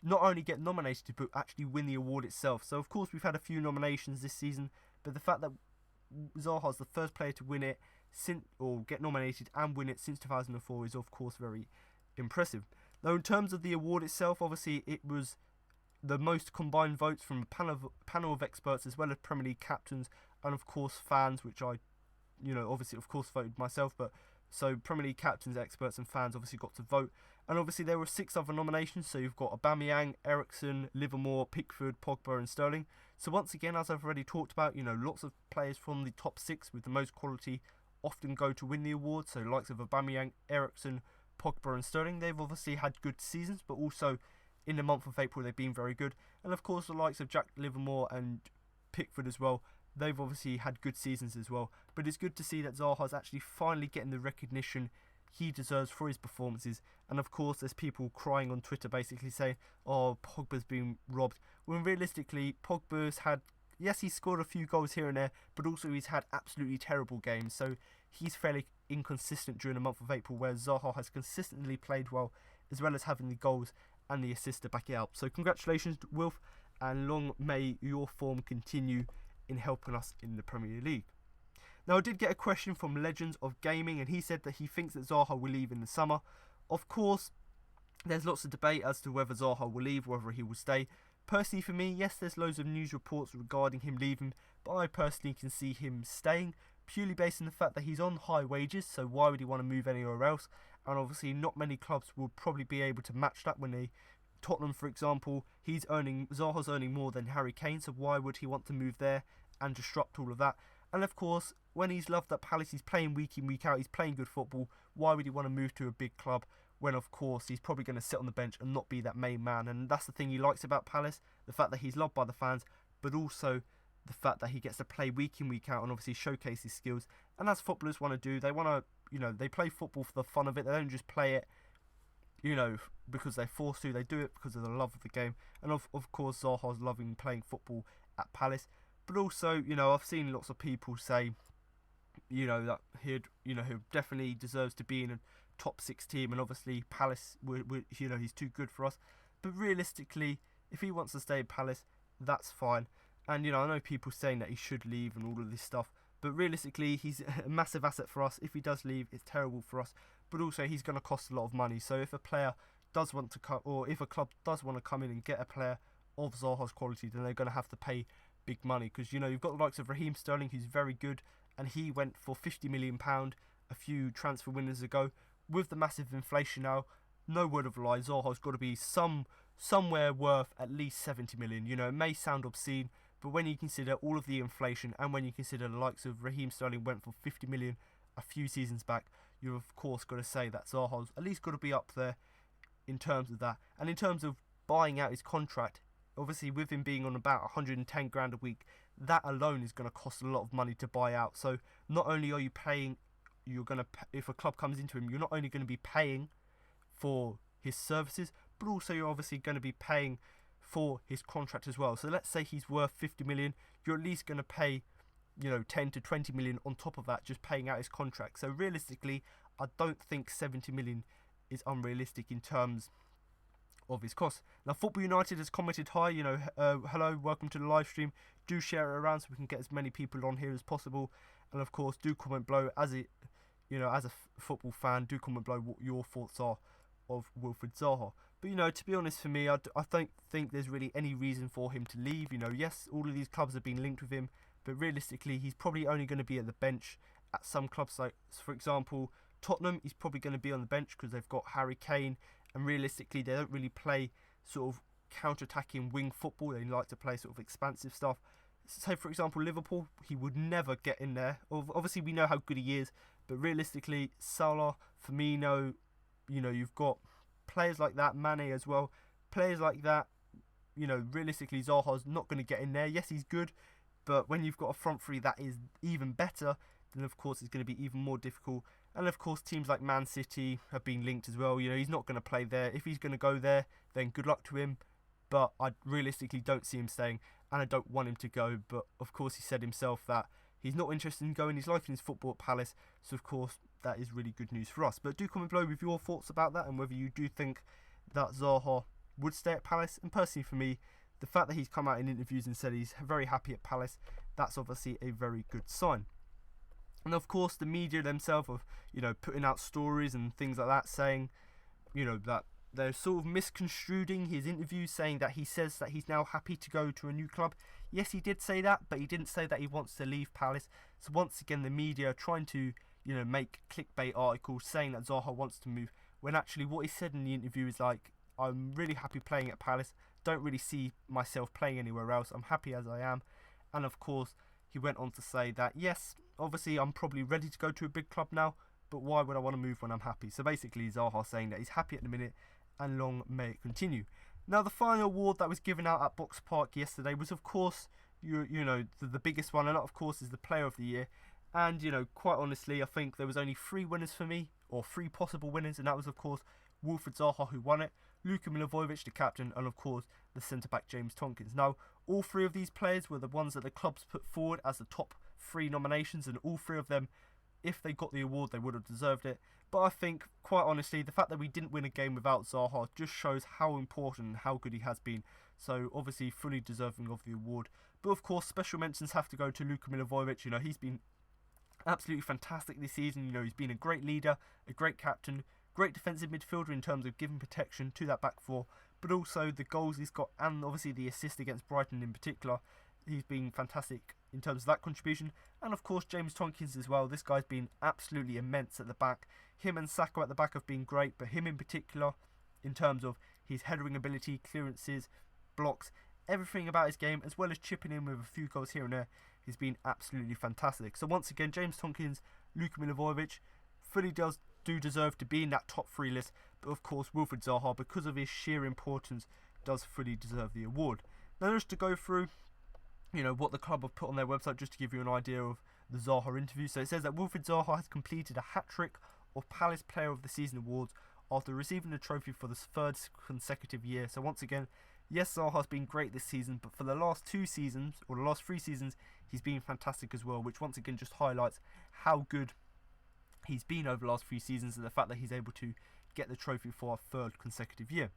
not only get nominated but actually win the award itself. So of course we've had a few nominations this season, but the fact that Zaha's the first player to win it or get nominated and win it since 2004 is of course very impressive. Now, in terms of the award itself, obviously it was the most combined votes from a panel of experts, as well as Premier League captains and of course fans, which I, obviously of course voted myself, but So Premier League captains, experts and fans obviously got to vote. And obviously there were 6 other nominations. So you've got Aubameyang, Eriksen, Livermore, Pickford, Pogba and Sterling. So once again, as I've already talked about, lots of players from the top 6 with the most quality often go to win the award. So likes of Aubameyang, Eriksen, Pogba and Sterling, they've obviously had good seasons, but also in the month of April they've been very good. And of course the likes of Jack Livermore and Pickford as well, they've obviously had good seasons as well. But it's good to see that Zaha's actually finally getting the recognition he deserves for his performances. And of course there's people crying on Twitter basically saying, oh, Pogba's been robbed. When realistically, Pogba's had, yes, he's scored a few goals here and there, but also he's had absolutely terrible games. So he's fairly inconsistent during the month of April, where Zaha has consistently played well, as well as having the goals and the assist to back it up. So congratulations, Wilf, and long may your form continue in helping us in the Premier League. Now, I did get a question from Legends of Gaming, and he said that he thinks that Zaha will leave in the summer. Of course, there's lots of debate as to whether Zaha will leave, whether he will stay. Personally, for me, yes, there's loads of news reports regarding him leaving, but I personally can see him staying, purely based on the fact that he's on high wages, so why would he want to move anywhere else? And obviously, not many clubs will probably be able to match that when they... Tottenham, for example, Zaha's earning more than Harry Kane, so why would he want to move there and disrupt all of that? And of course, when he's loved at Palace, he's playing week in, week out, he's playing good football. Why would he want to move to a big club when, of course, he's probably going to sit on the bench and not be that main man? And that's the thing he likes about Palace, the fact that he's loved by the fans, but also the fact that he gets to play week in, week out and obviously showcase his skills. And as footballers want to do, they want to, they play football for the fun of it. They don't just play it, because they're forced to. They do it because of the love of the game. And of course, Zaha's loving playing football at Palace. But also, I've seen lots of people say, that he definitely deserves to be in a top 6 team. And obviously, Palace, he's too good for us. But realistically, if he wants to stay at Palace, that's fine. And, I know people saying that he should leave and all of this stuff. But realistically, he's a massive asset for us. If he does leave, it's terrible for us. But also, he's going to cost a lot of money. So if a player does want to come, or if a club does want to come in and get a player of Zaha's quality, then they're going to have to pay big money. Because, you've got the likes of Raheem Sterling, who's very good. And he went for £50 million a few transfer windows ago. With the massive inflation now, no word of a lie, Zaha's got to be somewhere worth at least 70 million. It may sound obscene, but when you consider all of the inflation and when you consider the likes of Raheem Sterling went for 50 million a few seasons back, you've of course got to say that Zaha's at least got to be up there in terms of that. And in terms of buying out his contract, obviously with him being on about 110 grand a week, that alone is going to cost a lot of money to buy out. So not only are you paying, if a club comes into him, you're not only going to be paying for his services, but also you're obviously going to be paying for his contract as well. So let's say he's worth 50 million, you're at least going to pay 10 to 20 million on top of that, just paying out his contract. So realistically, I don't think 70 million is unrealistic in terms of his costs. Now, Football United has commented, hi, hello, welcome to the live stream. Do share it around so we can get as many people on here as possible. And of course, do comment below as a football fan, do comment below what your thoughts are of Wilfried Zaha. But to be honest, for me, I don't think there's really any reason for him to leave. Yes, all of these clubs have been linked with him, but realistically, he's probably only going to be at the bench at some clubs. Like, for example, Tottenham, he's probably going to be on the bench because they've got Harry Kane, and realistically, they don't really play sort of counter-attacking wing football. They like to play sort of expansive stuff. Say, for example, Liverpool, he would never get in there. Obviously, we know how good he is, but realistically, Salah, Firmino, you've got players like that, Mane as well, players like that, realistically, Zaha's not going to get in there. Yes, he's good, but when you've got a front three that is even better, then of course it's going to be even more difficult. And of course, teams like Man City have been linked as well. He's not going to play there. If he's going to go there, then good luck to him. But I realistically don't see him staying, and I don't want him to go. But of course, he said himself that he's not interested in going. He's liking his football at Palace. So of course, that is really good news for us. But do comment below with your thoughts about that and whether you do think that Zaha would stay at Palace. And personally for me, the fact that he's come out in interviews and said he's very happy at Palace, that's obviously a very good sign. And of course, the media themselves are, putting out stories and things like that, saying, that they're sort of misconstruing his interviews, saying that he says that he's now happy to go to a new club. Yes, he did say that, but he didn't say that he wants to leave Palace. So once again, the media are trying to, make clickbait articles saying that Zaha wants to move, when actually what he said in the interview is like, I'm really happy playing at Palace, don't really see myself playing anywhere else, I'm happy as I am. And of course he went on to say that yes, obviously I'm probably ready to go to a big club now, but why would I want to move when I'm happy? So basically Zaha saying that he's happy at the minute, and long may it continue. Now the final award that was given out at Box Park yesterday was of course the biggest one, and that of course is the Player of the Year. And quite honestly, I think there was only 3 winners for me, or 3 possible winners, and that was of course Wilfried Zaha, who won it, Luka Milivojevic, the captain, and of course the centre-back James Tompkins. Now, all 3 of these players were the ones that the clubs put forward as the top 3 nominations, and all 3 of them, if they got the award, they would have deserved it. But I think, quite honestly, the fact that we didn't win a game without Zaha just shows how important and how good he has been. So, obviously, fully deserving of the award. But, of course, special mentions have to go to Luka Milivojevic. He's been absolutely fantastic this season. He's been a great leader, a great captain, great defensive midfielder in terms of giving protection to that back four, but also the goals he's got, and obviously the assist against Brighton in particular. He's been fantastic in terms of that contribution. And of course James Tompkins as well. This guy's been absolutely immense at the back. Him and Saka at the back have been great, but him in particular, in terms of his headering ability, clearances, blocks, everything about his game, as well as chipping in with a few goals here and there, he's been absolutely fantastic. So once again, James Tompkins, Luka Milivojevic fully do deserve to be in that top 3 list, but of course Wilfried Zaha, because of his sheer importance, does fully deserve the award. Now just to go through what the club have put on their website, just to give you an idea of the Zaha interview. So it says that Wilfried Zaha has completed a hat-trick of Palace Player of the Season awards after receiving the trophy for the 3rd consecutive year. So once again, yes, Zaha has been great this season, but for the last 2 seasons, or the last 3 seasons, he's been fantastic as well, which once again just highlights how good he's been over the last 3 seasons, and the fact that he's able to get the trophy for a 3rd consecutive year.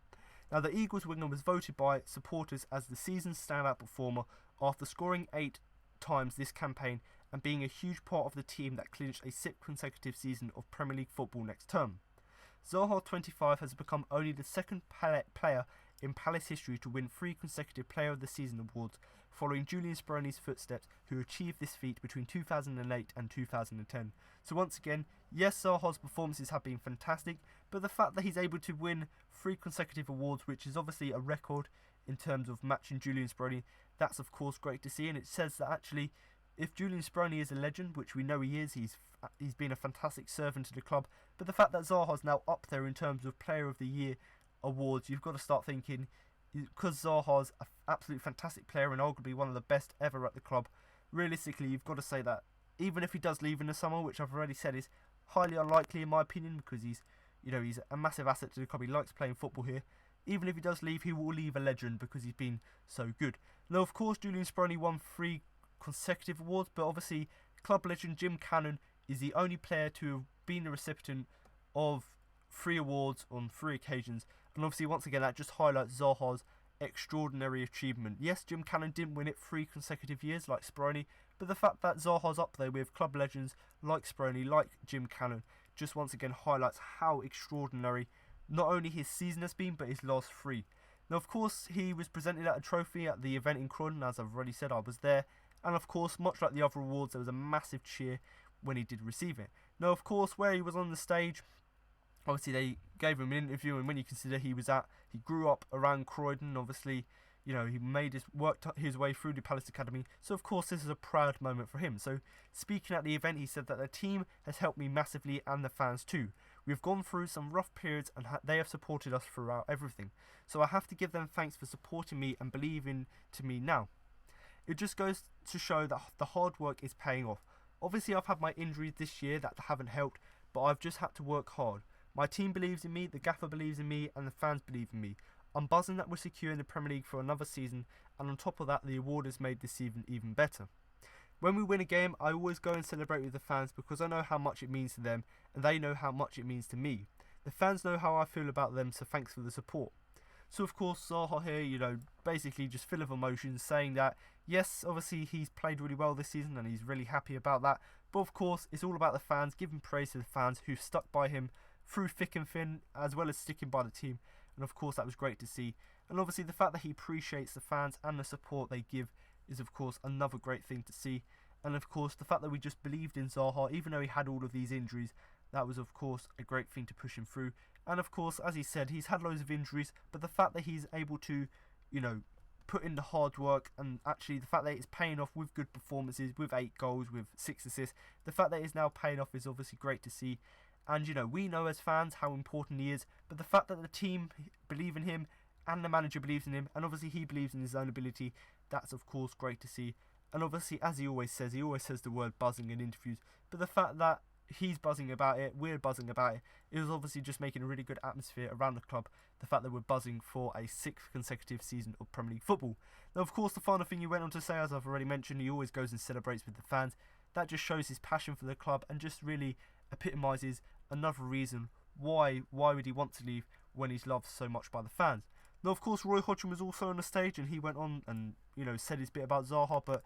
Now the Eagles winger was voted by supporters as the season's standout performer after scoring 8 times this campaign and being a huge part of the team that clinched a 6th consecutive season of Premier League football next term. Zaha, 25, has become only the 2nd player in Palace history to win 3 consecutive Player of the Season awards, following Julian Speroni's footsteps, who achieved this feat between 2008 and 2010. So once again, yes, Zaha's performances have been fantastic, but the fact that he's able to win 3 consecutive awards, which is obviously a record in terms of matching Julian Speroni, that's of course great to see. And it says that actually, if Julian Speroni is a legend, which we know he is, he's been a fantastic servant to the club, but the fact that Zaha's now up there in terms of Player of the Year awards, you've got to start thinking, because Zaha's an absolute fantastic player and arguably one of the best ever at the club, realistically you've got to say that even if he does leave in the summer, which I've already said is highly unlikely in my opinion, because he's a massive asset to the club, he likes playing football here, even if he does leave, he will leave a legend because he's been so good. Now of course Julian Speroni won 3 consecutive awards, but obviously club legend Jim Cannon is the only player to have been the recipient of 3 awards on 3 occasions, and obviously once again that just highlights Zaha's extraordinary achievement. Yes, Jim Cannon didn't win it 3 consecutive years like Speroni, but the fact that Zaha's up there with club legends like Speroni, like Jim Cannon, just once again highlights how extraordinary not only his season has been, but his last 3. Now of course he was presented at a trophy at the event in Croydon, as I've already said, I was there, and of course much like the other awards there was a massive cheer when he did receive it. Now of course where he was on the stage, obviously they gave him an interview, and when you consider he grew up around Croydon, obviously he worked his way through the Palace Academy, so of course this is a proud moment for him. So speaking at the event, he said that the team has helped me massively and the fans too. We've gone through some rough periods and they have supported us throughout everything, so I have to give them thanks for supporting me and believing to me now. It just goes to show that the hard work is paying off. Obviously I've had my injuries this year that haven't helped, but I've just had to work hard. My team believes in me, the gaffer believes in me, and the fans believe in me. I'm buzzing that we're secure in the Premier League for another season, and on top of that, the award has made this season even better. When we win a game, I always go and celebrate with the fans because I know how much it means to them, and they know how much it means to me. The fans know how I feel about them, so thanks for the support. So of course, Zaha here, basically just full of emotions, saying that, yes, obviously he's played really well this season, and he's really happy about that, but of course, it's all about the fans, giving praise to the fans who've stuck by him through thick and thin, as well as sticking by the team, and of course that was great to see. And obviously the fact that he appreciates the fans and the support they give is of course another great thing to see. And of course, the fact that we just believed in Zaha, even though he had all of these injuries, that was of course a great thing to push him through. And of course, as he said, he's had loads of injuries, but the fact that he's able to, put in the hard work, and actually the fact that it's paying off with good performances, with 8 goals, with 6 assists, the fact that it's now paying off is obviously great to see. And we know as fans how important he is, but the fact that the team believe in him and the manager believes in him, and obviously he believes in his own ability, that's of course great to see. And obviously, as he always says the word buzzing in interviews, but the fact that he's buzzing about it, we're buzzing about it, it was obviously just making a really good atmosphere around the club, the fact that we're buzzing for a 6th consecutive season of Premier League football. Now of course, the final thing he went on to say, as I've already mentioned, he always goes and celebrates with the fans. That just shows his passion for the club and just really epitomises another reason why would he want to leave when he's loved so much by the fans. Now of course, Roy Hodgson was also on the stage, and he went on and said his bit about Zaha, but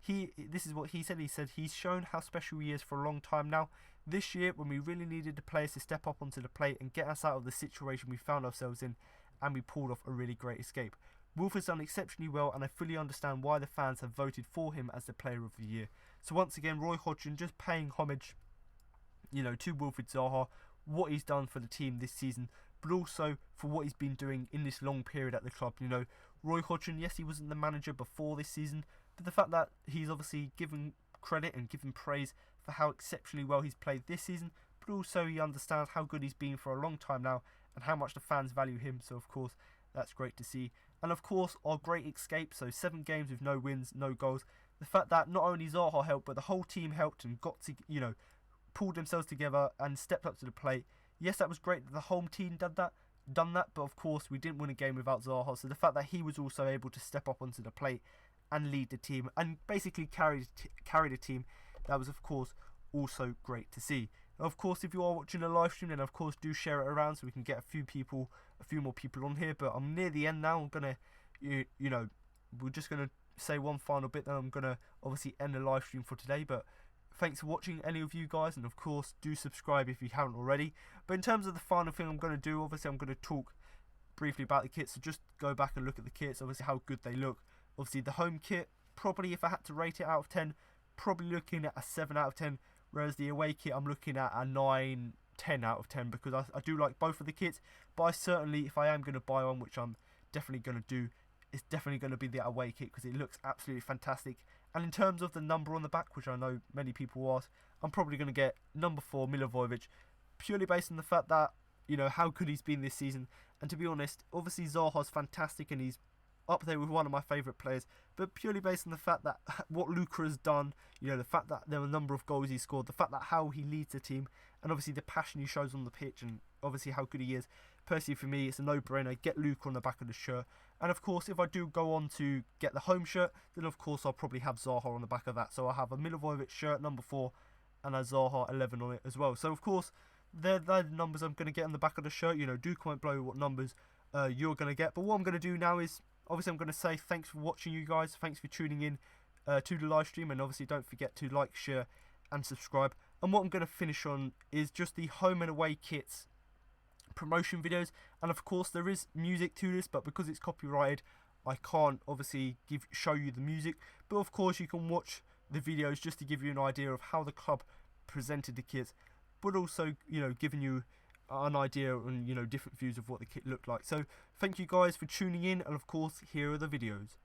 this is what he said. He said he's shown how special he is for a long time now. This year, when we really needed the players to step up onto the plate and get us out of the situation we found ourselves in, and we pulled off a really great escape. Wolf has done exceptionally well, and I fully understand why the fans have voted for him as the player of the year. So once again, Roy Hodgson just paying homage, to Wilfried Zaha, what he's done for the team this season, but also for what he's been doing in this long period at the club. Roy Hodgson, yes, he wasn't the manager before this season, but the fact that he's obviously given credit and given praise for how exceptionally well he's played this season, but also he understands how good he's been for a long time now and how much the fans value him. So of course, that's great to see. And of course, our great escape, so 7 games with no wins, no goals. The fact that not only Zaha helped, but the whole team helped and got to, pulled themselves together and stepped up to the plate. Yes, that was great that the home team done that, but of course we didn't win a game without Zaha. So the fact that he was also able to step up onto the plate and lead the team and basically carry the team, that was of course also great to see. Of course, if you are watching a live stream, then of course do share it around so we can get a few more people on here. But I'm near the end now. I'm gonna, we're just gonna say one final bit, then I'm gonna obviously end the live stream for today. But thanks for watching, any of you guys, and of course do subscribe if you haven't already. But in terms of the final thing I'm gonna do, obviously I'm gonna talk briefly about the kits. So just go back and look at the kits, obviously how good they look. Obviously the home kit, probably if I had to rate it out of 10, probably looking at a 7 out of 10. Whereas the away kit, I'm looking at a 9, 10 out of 10 because I do like both of the kits. But I certainly, if I am going to buy one, which I'm definitely going to do, it's definitely going to be the away kit because it looks absolutely fantastic. And in terms of the number on the back, which I know many people ask, I'm probably going to get number 4, Milivojevic, purely based on the fact that, how good he's been this season. And to be honest, obviously Zaha's fantastic and he's up there with one of my favourite players, but purely based on the fact that what Luka has done, the fact that there were a number of goals he scored, the fact that how he leads the team, and obviously the passion he shows on the pitch, and obviously how good he is. Personally, for me, it's a no-brainer. Get Luka on the back of the shirt, and of course, if I do go on to get the home shirt, then of course I'll probably have Zaha on the back of that. So I have a Milivojevic shirt, number 4, and a Zaha 11 on it as well. So of course, they're the numbers I'm going to get on the back of the shirt. Do comment below what numbers you're going to get. But what I'm going to do now is, obviously, I'm going to say thanks for watching, you guys. Thanks for tuning in to the live stream. And obviously, don't forget to like, share, and subscribe. And what I'm going to finish on is just the home and away kits promotion videos. And of course, there is music to this, but because it's copyrighted, I can't obviously show you the music. But of course, you can watch the videos just to give you an idea of how the club presented the kits, but also, giving you an idea and different views of what the kit looked like. So thank you guys for tuning in, and of course here are the videos.